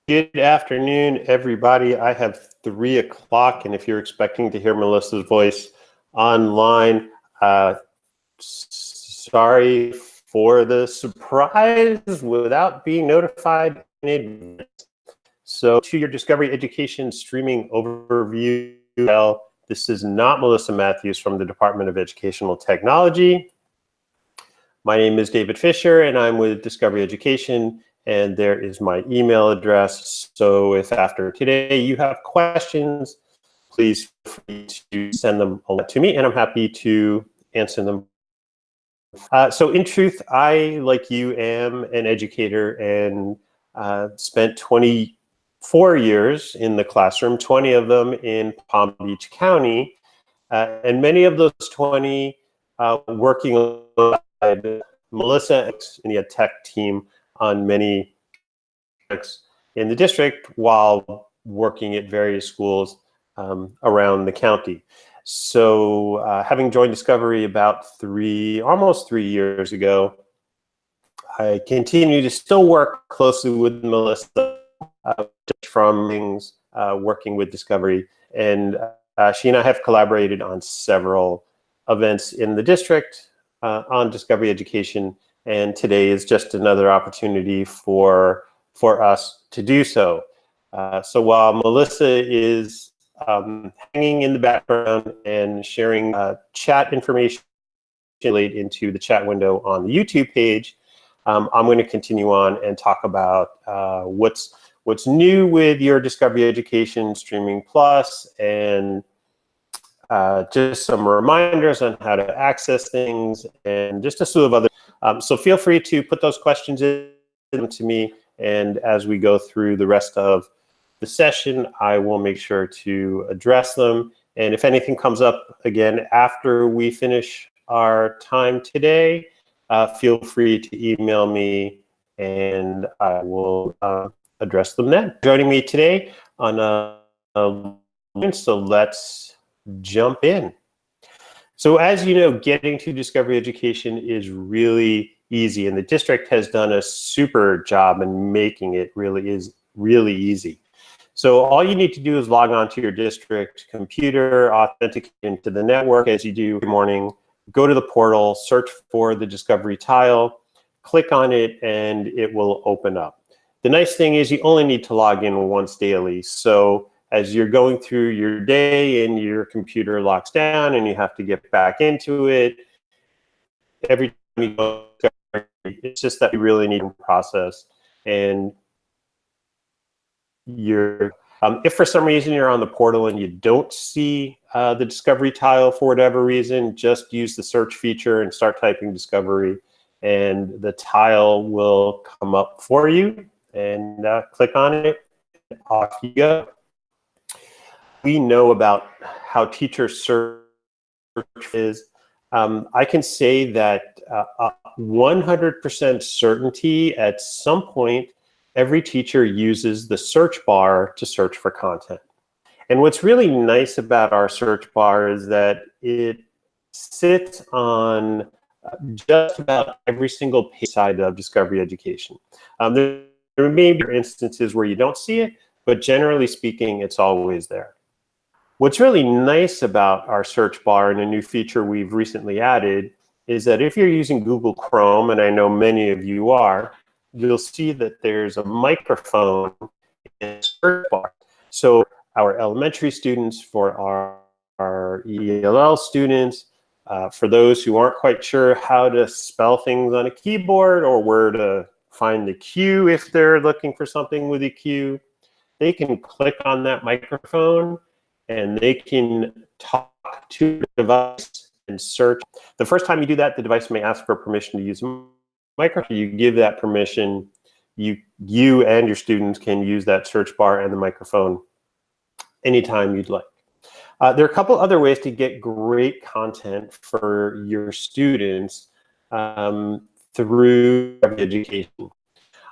Good afternoon, everybody. I have 3 o'clock, and if you're expecting to hear Melissa's voice online, sorry for the surprise without being notified in advance. So to your Discovery Education streaming overview, this is not Melissa Matthews from the Department of Educational Technology. My name is David Fisher, and I'm with Discovery Education. And there is my email address. So if after today you have questions, please feel free to send them to me, and I'm happy to answer them. So in truth, I, like you, am an educator and spent 24 years in the classroom, 20 of them in Palm Beach County, and many of those 20 working alongside Melissa and the tech team on many projects in the district while working at various schools around the county. So having joined Discovery about almost three years ago, I continue to still work closely with Melissa from things working with Discovery. And she and I have collaborated on several events in the district on Discovery Education. And today is just another opportunity for us to do so. So while Melissa is hanging in the background and sharing chat information into the chat window on the YouTube page, I'm going to continue on and talk about what's new with your Discovery Education Streaming Plus, and just some reminders on how to access things, and just a slew of other. So feel free to put those questions in to me, and as we go through the rest of the session, I will make sure to address them. And if anything comes up again after we finish our time today, feel free to email me, and I will address them then. Joining me today on so let's jump in. So as you know, getting to Discovery Education is really easy, and the district has done a super job in making it really easy. So all you need to do is log on to your district computer, authenticate into the network as you do every morning, go to the portal, search for the Discovery tile, click on it, and it will open up. The nice thing is you only need to log in once daily. So as you're going through your day and your computer locks down and you have to get back into it, every time you go, it's just that you really need to process. And if for some reason you're on the portal and you don't see the Discovery tile for whatever reason, just use the search feature and start typing Discovery, and the tile will come up for you, and click on it, and off you go. We know about how teacher search is. I can say that 100% certainty at some point, every teacher uses the search bar to search for content. And what's really nice about our search bar is that it sits on just about every single page side of Discovery Education. There may be instances where you don't see it, but generally speaking, it's always there. What's really nice about our search bar, and a new feature we've recently added, is that if you're using Google Chrome, and I know many of you are, you'll see that there's a microphone in the search bar. So our elementary students, for our ELL students, for those who aren't quite sure how to spell things on a keyboard or where to find the Q if they're looking for something with a Q, they can click on that microphone and they can talk to the device and search. The first time you do that, the device may ask for permission to use a microphone. You give that permission. You and your students can use that search bar and the microphone anytime you'd like. There are a couple other ways to get great content for your students through education.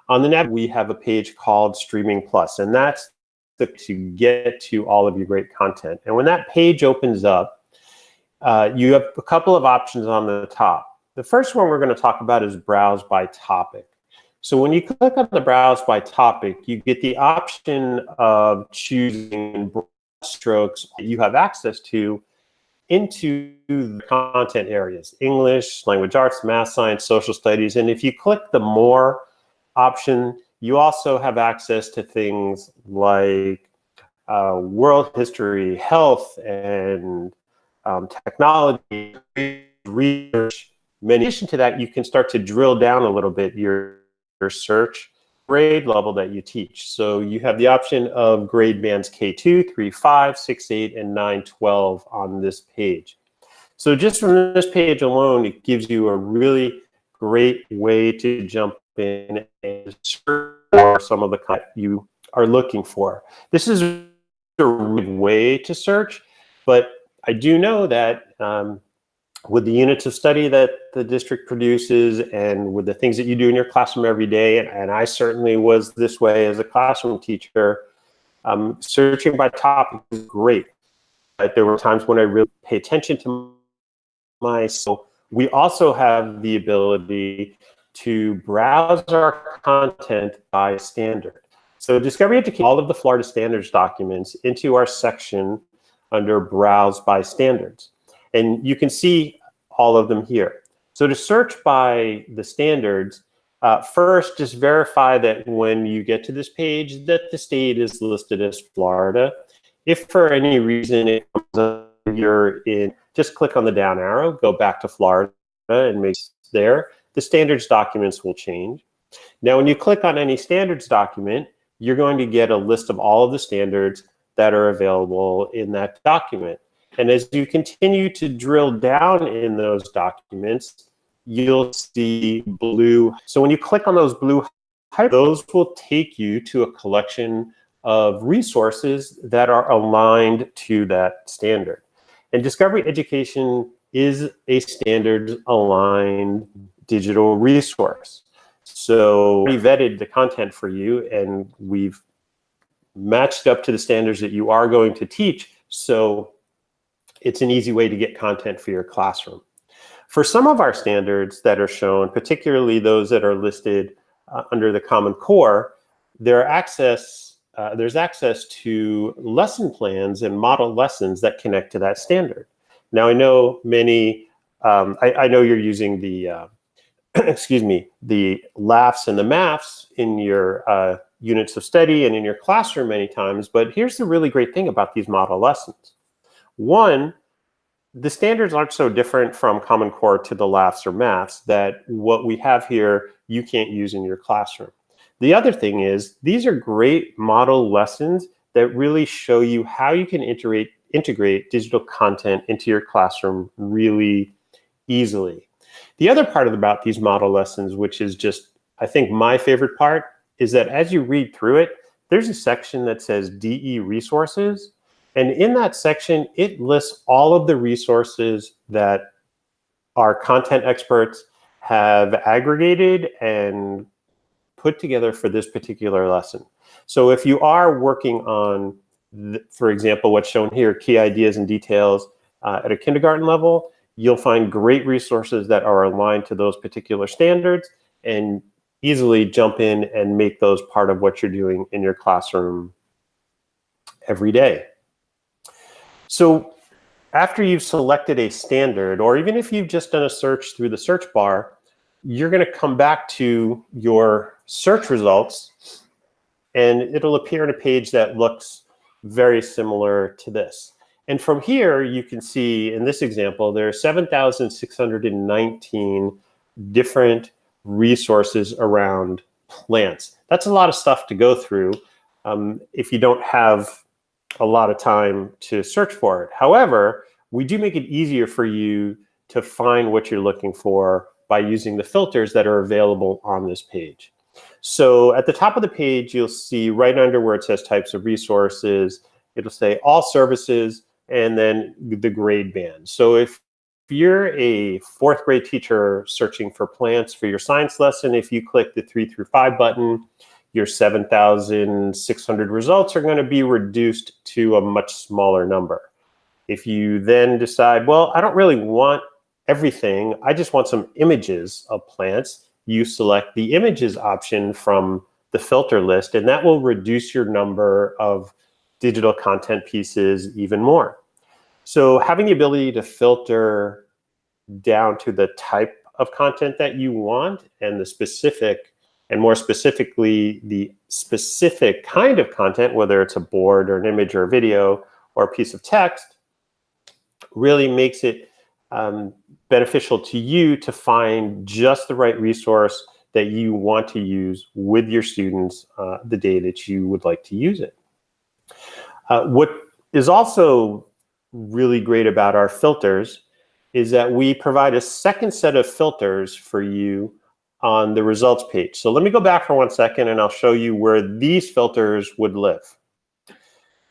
On the net, we have a page called Streaming Plus, and that's to get to all of your great content. And when that page opens up, you have a couple of options on the top. The first one we're going to talk about is browse by topic. So when you click on the browse by topic, you get the option of choosing broad strokes that you have access to into the content areas: English, language arts, math, science, social studies. And if you click the more option, you also have access to things like world history, health, and technology, research. In addition to that, you can start to drill down a little bit your search grade level that you teach. So you have the option of grade bands K2, 3, 5, 6, 8, and 9, 12 on this page. So just from this page alone, it gives you a really great way to jump in and search for some of the content you are looking for. This is a good way to search, but I do know that with the units of study that the district produces and with the things that you do in your classroom every day, and I certainly was this way as a classroom teacher, searching by topic is great. But there were times when I really pay attention to so we also have the ability to browse our content by standard. So Discovery Education, all of the Florida standards documents into our section under Browse by Standards. And you can see all of them here. So to search by the standards, first just verify that when you get to this page that the state is listed as Florida. If for any reason it comes up, you're in, just click on the down arrow, go back to Florida and make it there. The standards documents will change. Now, when you click on any standards document, you're going to get a list of all of the standards that are available in that document. And as you continue to drill down in those documents, you'll see blue. So when you click on those blue, those will take you to a collection of resources that are aligned to that standard. And Discovery Education is a standards-aligned digital resource. So we vetted the content for you, and we've matched up to the standards that you are going to teach. So it's an easy way to get content for your classroom. For some of our standards that are shown, particularly those that are listed under the Common Core, there's access to lesson plans and model lessons that connect to that standard. Now, I know many, I know you're using the, excuse me, the LAFs and the MAFs in your units of study and in your classroom many times, but here's the really great thing about these model lessons. One, the standards aren't so different from Common Core to the LAFs or MAFs that what we have here you can't use in your classroom. The other thing is these are great model lessons that really show you how you can integrate digital content into your classroom really easily. The other part about these model lessons, which is just, I think, my favorite part, is that as you read through it, there's a section that says DE resources. And in that section, it lists all of the resources that our content experts have aggregated and put together for this particular lesson. So if you are working on, for example, what's shown here, key ideas and details at a kindergarten level, you'll find great resources that are aligned to those particular standards and easily jump in and make those part of what you're doing in your classroom every day. So after you've selected a standard, or even if you've just done a search through the search bar, you're going to come back to your search results, and it'll appear in a page that looks very similar to this. And from here, you can see in this example, there are 7,619 different resources around plants. That's a lot of stuff to go through if you don't have a lot of time to search for it. However, we do make it easier for you to find what you're looking for by using the filters that are available on this page. So at the top of the page, you'll see right under where it says types of resources, it'll say all services and then the grade band. So if you're a fourth grade teacher searching for plants for your science lesson, if you click the 3 through 5 button, your 7,600 results are going to be reduced to a much smaller number. If you then decide, well, I don't really want everything, I just want some images of plants, you select the images option from the filter list, and that will reduce your number of digital content pieces even more. So having the ability to filter down to the type of content that you want and the specific, and more specifically, the specific kind of content, whether it's a board or an image or a video or a piece of text, really makes it beneficial to you to find just the right resource that you want to use with your students the day that you would like to use it. What is also really great about our filters is that we provide a second set of filters for you on the results page. So let me go back for 1 second and I'll show you where these filters would live.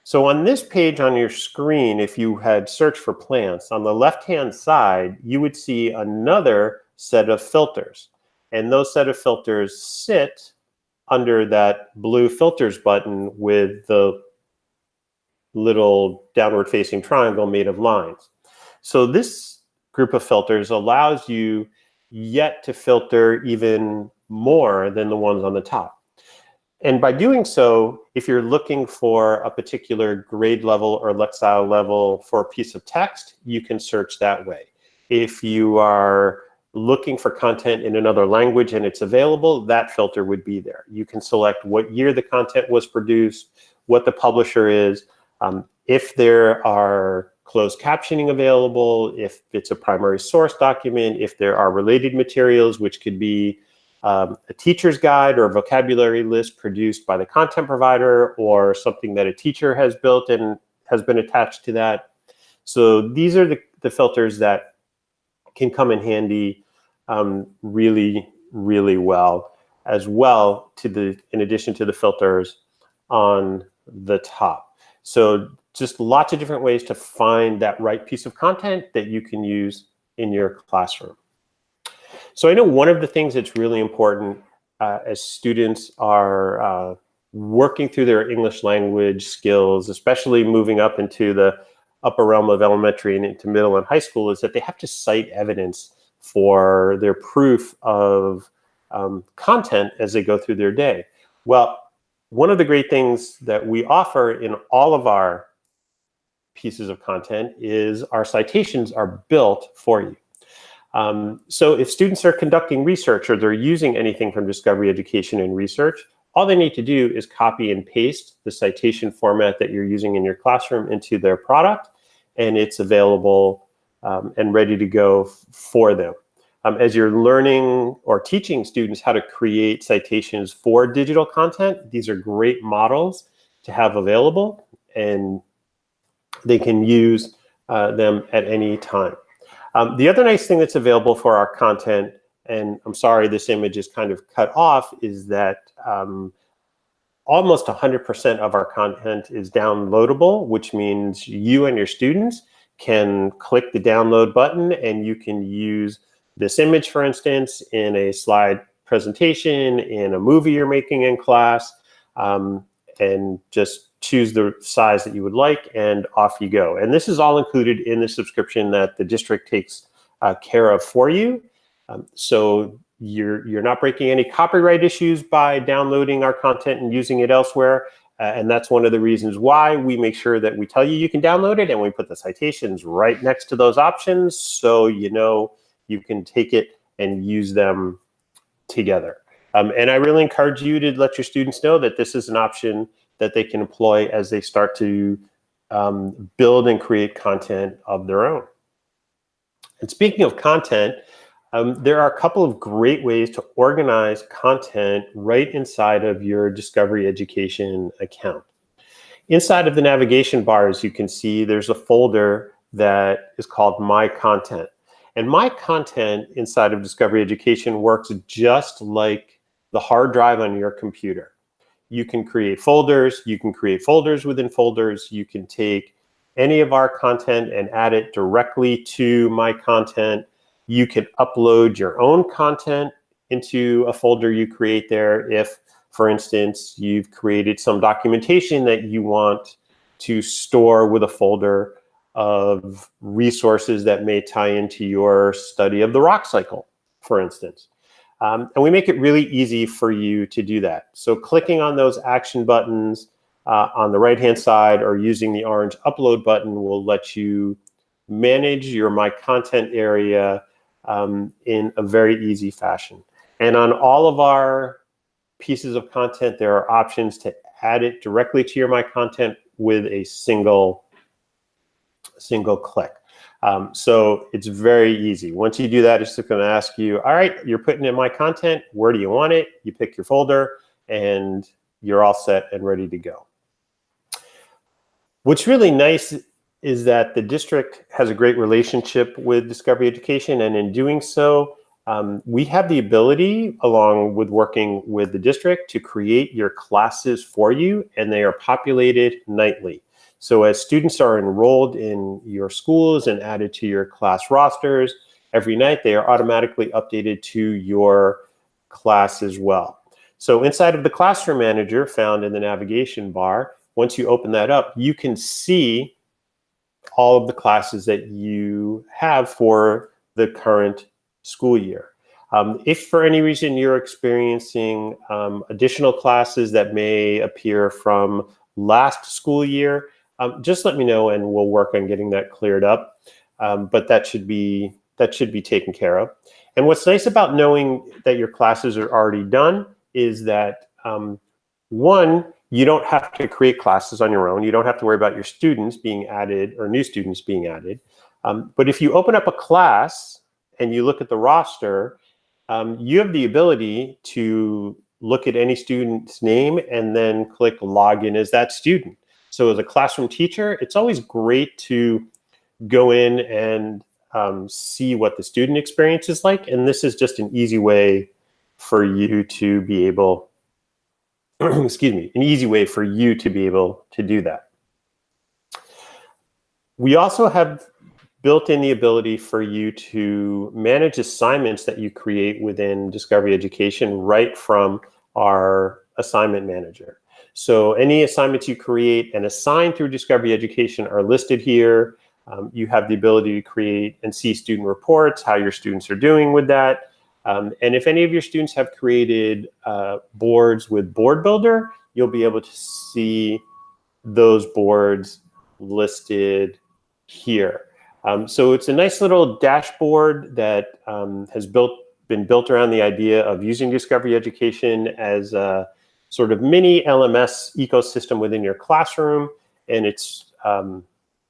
So on this page on your screen, if you had searched for plants, on the left-hand side, you would see another set of filters. And those set of filters sit under that blue filters button with the little downward facing triangle made of lines. So this group of filters allows you yet to filter even more than the ones on the top. And by doing so, if you're looking for a particular grade level or lexile level for a piece of text, you can search that way. If you are looking for content in another language and it's available, that filter would be there. You can select what year the content was produced, what the publisher is, if there are closed captioning available, if it's a primary source document, if there are related materials, which could be a teacher's guide or a vocabulary list produced by the content provider, or something that a teacher has built and has been attached to that. So these are the filters that can come in handy really, really well, as well in addition to the filters on the top. So just lots of different ways to find that right piece of content that you can use in your classroom. So I know one of the things that's really important as students are working through their English language skills, especially moving up into the upper realm of elementary and into middle and high school, is that they have to cite evidence for their proof of content as they go through their day. Well, one of the great things that we offer in all of our pieces of content is our citations are built for you. So if students are conducting research or they're using anything from Discovery Education and Research, all they need to do is copy and paste the citation format that you're using in your classroom into their product, and it's available and ready to go for them. As you're learning or teaching students how to create citations for digital content, these are great models to have available, and they can use them at any time. The other nice thing that's available for our content, and I'm sorry this image is kind of cut off, is that almost 100% of our content is downloadable, which means you and your students can click the download button and you can use this image, for instance, in a slide presentation, in a movie you're making in class, and just choose the size that you would like, and off you go. And this is all included in the subscription that the district takes care of for you. So you're not breaking any copyright issues by downloading our content and using it elsewhere. And that's one of the reasons why we make sure that we tell you you can download it, and we put the citations right next to those options, so you know you can take it and use them together. And I really encourage you to let your students know that this is an option that they can employ as they start to build and create content of their own. And speaking of content, there are a couple of great ways to organize content right inside of your Discovery Education account. Inside of the navigation bar, as you can see, there's a folder that is called My Content. And My Content inside of Discovery Education works just like the hard drive on your computer. You can create folders within folders, you can take any of our content and add it directly to My Content. You can upload your own content into a folder you create there if, for instance, you've created some documentation that you want to store with a folder of resources that may tie into your study of the rock cycle, for instance. And we make it really easy for you to do that. So clicking on those action buttons on the right-hand side or using the orange upload button will let you manage your My Content area in a very easy fashion. And on all of our pieces of content, there are options to add it directly to your My Content with a single click. So it's very easy. Once you do that, it's just going to ask you, all right, you're putting in My Content. Where do you want it? You pick your folder, and you're all set and ready to go. What's really nice is that the district has a great relationship with Discovery Education, and in doing so, we have the ability, along with working with the district, to create your classes for you, and they are populated nightly. So as students are enrolled in your schools and added to your class rosters, every night they are automatically updated to your class as well. So inside of the Classroom Manager found in the navigation bar, once you open that up, you can see all of the classes that you have for the current school year. If for any reason you're experiencing additional classes that may appear from last school year, just let me know and we'll work on getting that cleared up. But that should be taken care of. And what's nice about knowing that your classes are already done is that one, you don't have to create classes on your own. You don't have to worry about your students being added or new students being added. But if you open up a class and you look at the roster, you have the ability to look at any student's name and then click login as that student. So as a classroom teacher, it's always great to go in and see what the student experience is like. And this is just an easy way for you to be able, excuse me, an easy way for you to be able to do that. We also have built in the ability for you to manage assignments that you create within Discovery Education right from our assignment manager. So any assignments you create and assign through Discovery Education are listed here. You have the ability to create and see student reports, how your students are doing with that. And if any of your students have created boards with Board Builder, you'll be able to see those boards listed here. So it's a nice little dashboard that has been built around the idea of using Discovery Education as a sort of mini LMS ecosystem within your classroom. And it's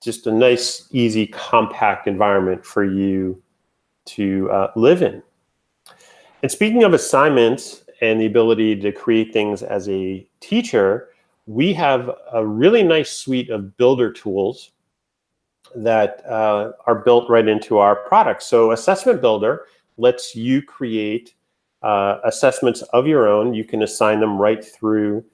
just a nice, easy, compact environment for you to live in. And speaking of assignments and the ability to create things as a teacher, we have a really nice suite of builder tools that are built right into our product. So Assessment Builder lets you create assessments of your own. You can assign them right through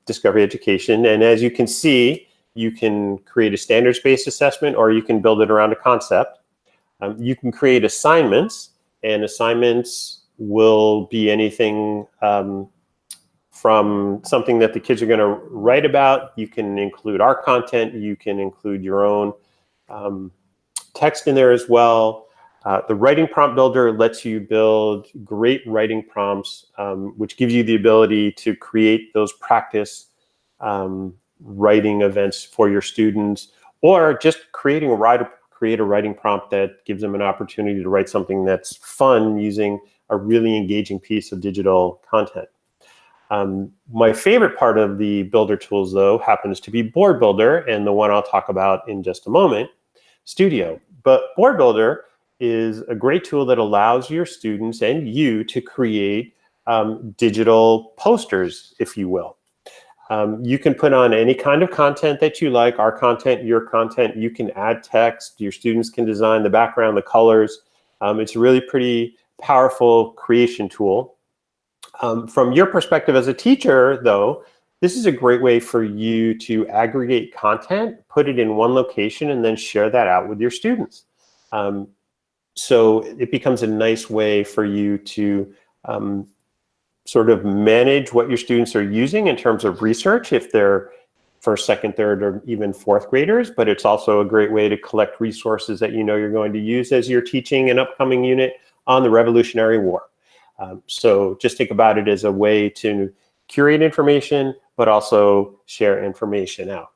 Discovery Education. And as you can see, you can create a standards-based assessment or you can build it around a concept. You can create assignments, and assignments will be anything from something that the kids are going to write about. You can include our content. You can include your own text in there as well. The Writing Prompt Builder lets you build great writing prompts, which gives you the ability to create those practice writing events for your students, or just create a writing prompt that gives them an opportunity to write something that's fun using a really engaging piece of digital content. My favorite part of the builder tools, though, happens to be Board Builder, and the one I'll talk about in just a moment, Studio. But Board Builder is a great tool that allows your students and you to create digital posters, if you will. You can put on any kind of content that you like, our content, your content. You can add text. Your students can design the background, the colors. It's a really pretty powerful creation tool. From your perspective as a teacher, though, this is a great way for you to aggregate content, put it in one location, and then share that out with your students. So it becomes a nice way for you to sort of manage what your students are using in terms of research if they're first, second, third, or even fourth graders, but it's also a great way to collect resources that you know you're going to use as you're teaching an upcoming unit on the Revolutionary War. So just think about it as a way to curate information, but also share information out.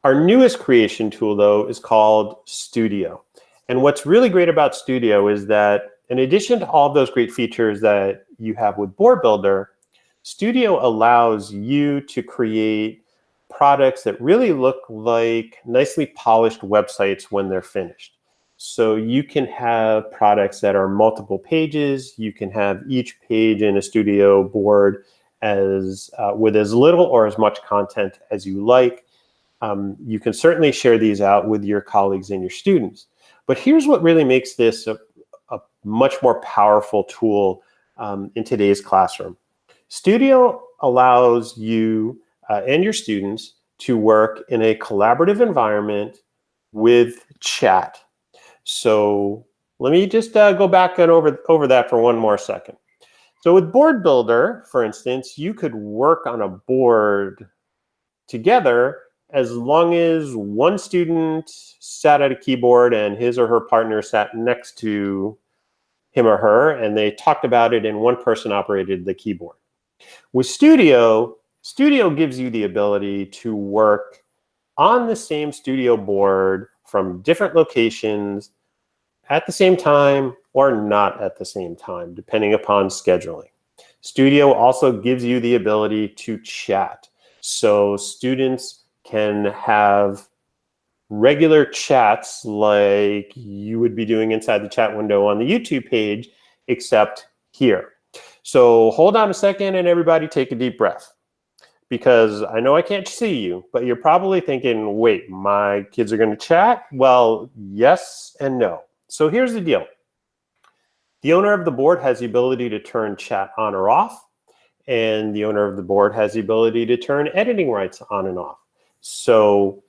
Our newest creation tool, though, is called Studio. And what's really great about Studio is that in addition to all of those great features that you have with Board Builder, Studio allows you to create products that really look like nicely polished websites when they're finished. So you can have products that are multiple pages. You can have each page in a Studio board with as little or as much content as you like. You can certainly share these out with your colleagues and your students. But here's what really makes this a much more powerful tool in today's classroom. Studio allows you and your students to work in a collaborative environment with chat. So let me just go back and over that for one more second. So with Board Builder, for instance, you could work on a board together as long as one student sat at a keyboard and his or her partner sat next to him or her, and they talked about it and one person operated the keyboard. With Studio, Studio gives you the ability to work on the same Studio board from different locations at the same time or not at the same time, depending upon scheduling. Studio also gives you the ability to chat. So students can have regular chats like you would be doing inside the chat window on the YouTube page, except here. So hold on a second and everybody take a deep breath, because I know I can't see you, but you're probably thinking, wait, my kids are going to chat? Well, yes and no. So here's the deal. The owner of the board has the ability to turn chat on or off, and the owner of the board has the ability to turn editing rights on and off. So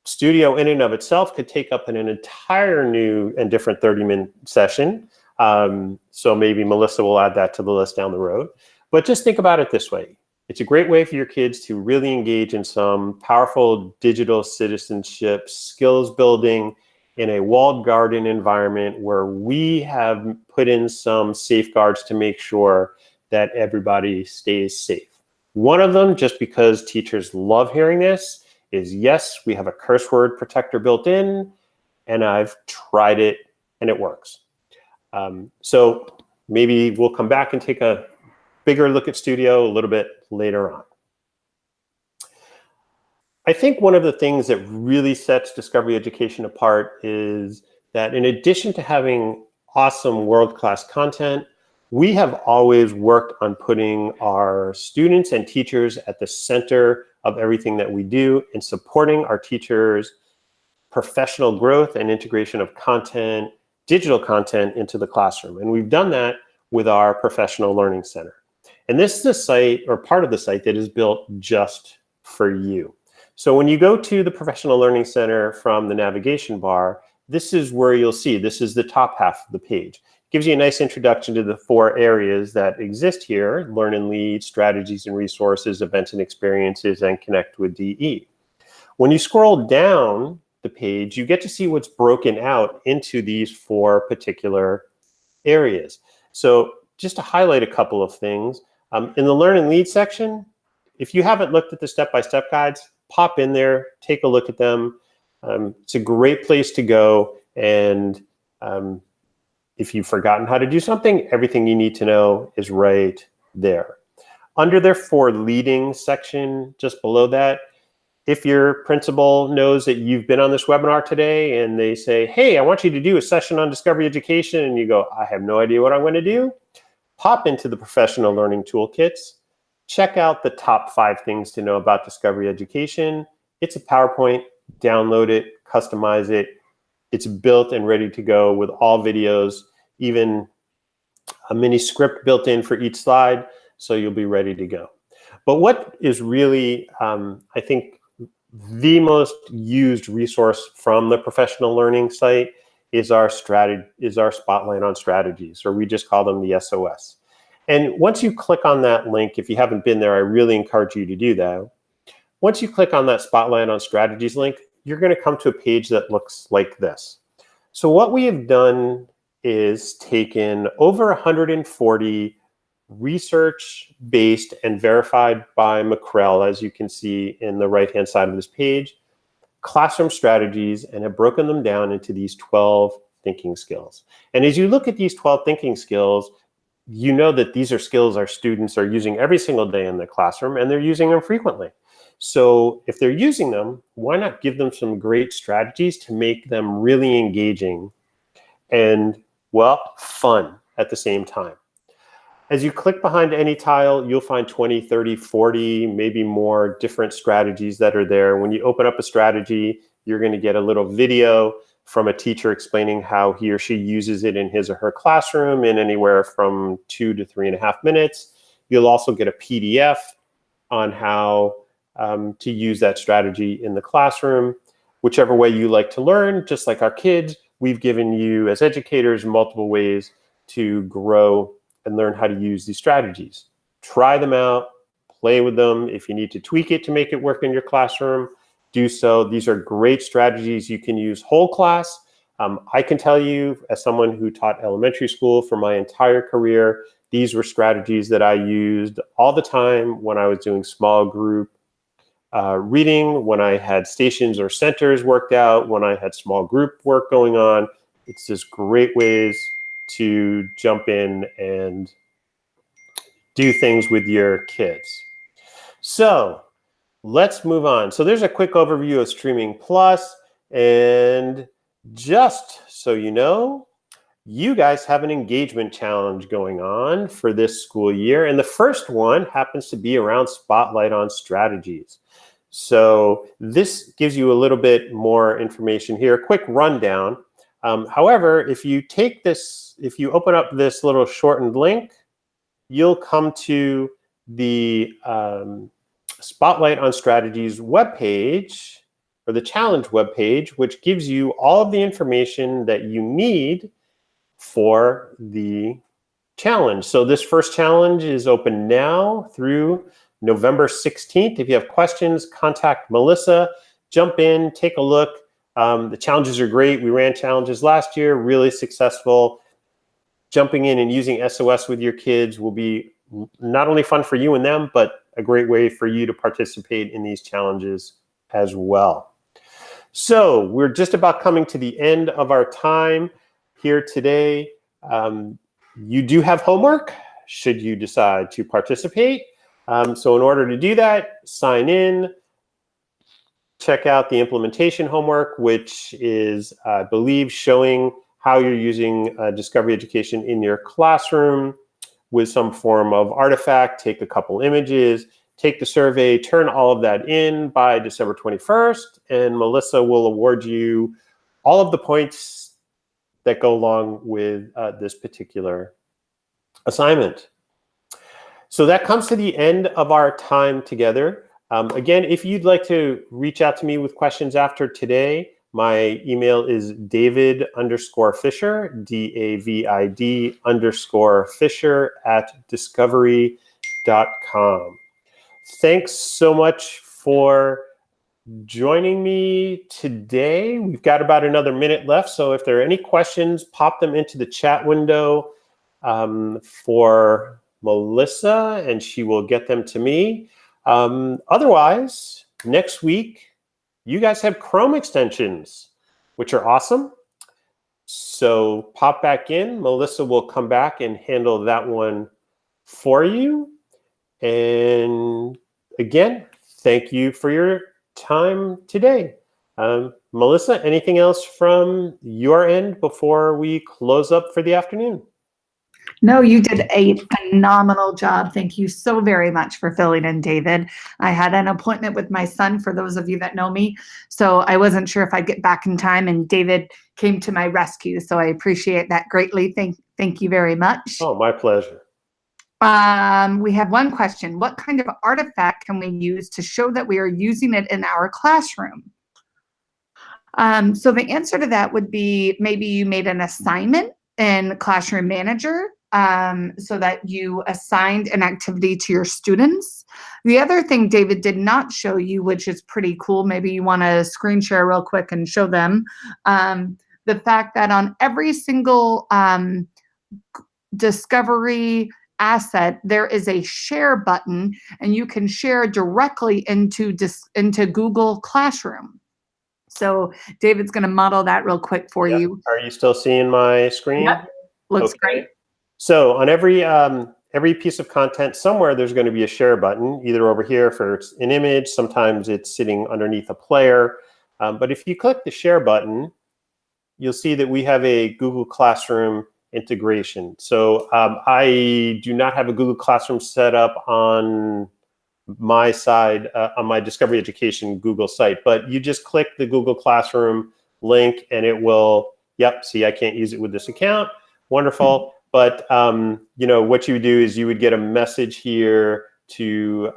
Studio in and of itself could take up an entire new and different 30-minute session. So maybe Melissa will add that to the list down the road. But just think about it this way. It's a great way for your kids to really engage in some powerful digital citizenship, skills building in a walled garden environment where we have put in some safeguards to make sure that everybody stays safe. One of them, just because teachers love hearing this, is yes, we have a curse word protector built in, and I've tried it and it works. So maybe we'll come back and take a bigger look at Studio a little bit later on. I think one of the things that really sets Discovery Education apart is that in addition to having awesome world-class content, we have always worked on putting our students and teachers at the center of everything that we do and supporting our teachers' professional growth and integration of content, digital content into the classroom. And we've done that with our Professional Learning Center. And this is a site or part of the site that is built just for you. So when you go to the Professional Learning Center from the navigation bar, this is where you'll see, this is the top half of the page. It gives you a nice introduction to the 4 areas that exist here: learn and lead, strategies and resources, events and experiences, and connect with DE. When you scroll down the page, you get to see what's broken out into these 4 particular areas. So just to highlight a couple of things, in the learn and lead section, if you haven't looked at the step-by-step guides, pop in there, take a look at them. It's a great place to go, and if you've forgotten how to do something, everything you need to know is right there. Under their For Leading section, just below that, if your principal knows that you've been on this webinar today and they say, hey, I want you to do a session on Discovery Education, and you go, I have no idea what I'm going to do, pop into the Professional Learning Toolkits, check out the top 5 things to know about Discovery Education. It's a PowerPoint, download it, customize it. It's built and ready to go with all videos, even a mini script built in for each slide, so you'll be ready to go. But what is really, I think, the most used resource from the Professional Learning site is our Spotlight on Strategies, or we just call them the SOS. And once you click on that link, if you haven't been there, I really encourage you to do that. Once you click on that Spotlight on Strategies link, you're going to come to a page that looks like this. So what we have done is taken over 140 research-based and verified by McCrell, as you can see in the right-hand side of this page, classroom strategies, and have broken them down into these 12 thinking skills. And as you look at these 12 thinking skills, you know that these are skills our students are using every single day in the classroom, and they're using them frequently. So if they're using them, why not give them some great strategies to make them really engaging and, well, fun at the same time. As you click behind any tile, you'll find 20, 30, 40, maybe more different strategies that are there. When you open up a strategy, you're going to get a little video from a teacher explaining how he or she uses it in his or her classroom in anywhere from 2 to 3.5 minutes. You'll also get a PDF on how to use that strategy in the classroom. Whichever way you like to learn, just like our kids, we've given you as educators multiple ways to grow and learn how to use these strategies. Try them out, play with them. If you need to tweak it to make it work in your classroom, do so. These are great strategies you can use whole class. I can tell you, as someone who taught elementary school for my entire career, these were strategies that I used all the time when I was doing small group reading, when I had stations or centers worked out, when I had small group work going on. It's just great ways to jump in and do things with your kids. So let's move on. So there's a quick overview of Streaming Plus, and just so you know, you guys have an engagement challenge going on for this school year, and the first one happens to be around Spotlight on Strategies. So this gives you a little bit more information here, a quick rundown. However, if you take this, if you open up this little shortened link, you'll come to the Spotlight on Strategies webpage, or the challenge webpage, which gives you all of the information that you need for the challenge. So this first challenge is open now through November 16th. If you have questions, contact Melissa, jump in, take a look. The challenges are great. We ran challenges last year, really successful. Jumping in and using SOS with your kids will be not only fun for you and them, but a great way for you to participate in these challenges as well. So we're just about coming to the end of our time here today. You do have homework, should you decide to participate. So in order to do that, sign in, check out the implementation homework, which is, I believe, showing how you're using Discovery Education in your classroom with some form of artifact. Take a couple images, take the survey, turn all of that in by December 21st, and Melissa will award you all of the points that go along with this particular assignment. So that comes to the end of our time together. Again, if you'd like to reach out to me with questions after today, my email is David_Fisher, DAVID_Fisher @discovery.com. Thanks so much for joining me today. We've got about another minute left, so if there are any questions, pop them into the chat window for Melissa, and she will get them to me. Otherwise, next week, you guys have Chrome extensions, which are awesome. So pop back in. Melissa will come back and handle that one for you. And again, thank you for your time today. Melissa, anything else from your end before we close up for the afternoon? No, you did a phenomenal job. Thank you so very much for filling in, David. I had an appointment with my son, for those of you that know me, so I wasn't sure if I'd get back in time, and David came to my rescue, so I appreciate that greatly. Thank you very much. Oh, my pleasure. We have one question. What kind of artifact can we use to show that we are using it in our classroom? So the answer to that would be, maybe you made an assignment in Classroom Manager, so that you assigned an activity to your students. The other thing David did not show you, which is pretty cool, maybe you want to screen share real quick and show them, the fact that on every single Discovery asset, there is a share button, and you can share directly into Google Classroom. So David's going to model that real quick for you. Are you still seeing my screen? Yep. Looks great. So on every piece of content, somewhere there's going to be a share button, either over here for an image, sometimes it's sitting underneath a player. But if you click the share button, you'll see that we have a Google Classroom integration. So I do not have a Google Classroom set up on my side, on my Discovery Education Google site, but you just click the Google Classroom link and it will, yep, see, I can't use it with this account. Wonderful. But you know, what you would do is you would get a message here to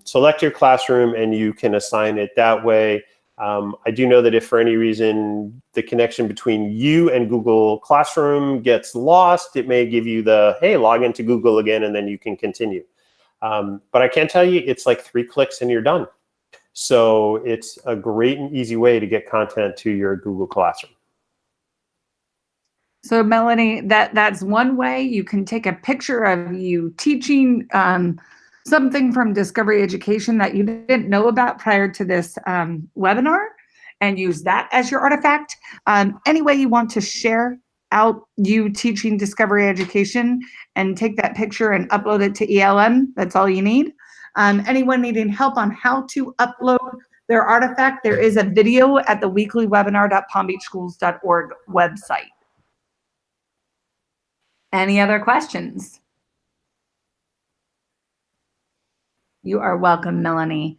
select your classroom, and you can assign it that way. I do know that if for any reason the connection between you and Google Classroom gets lost, it may give you the, hey, log into Google again, and then you can continue. But I can tell you, it's like 3 clicks and you're done. So it's a great and easy way to get content to your Google Classroom. So Melanie, that's one way. You can take a picture of you teaching something from Discovery Education that you didn't know about prior to this webinar, and use that as your artifact. Any way you want to share out you teaching Discovery Education, and take that picture and upload it to ELM, that's all you need. Anyone needing help on how to upload their artifact, there is a video at the weeklywebinar.palmbeachschools.org website. Any other questions? You are welcome, Melanie.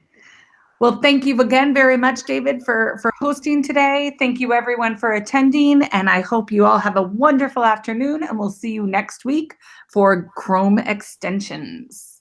Well, thank you again very much, David, for hosting today. Thank you, everyone, for attending, and I hope you all have a wonderful afternoon, and we'll see you next week for Chrome extensions.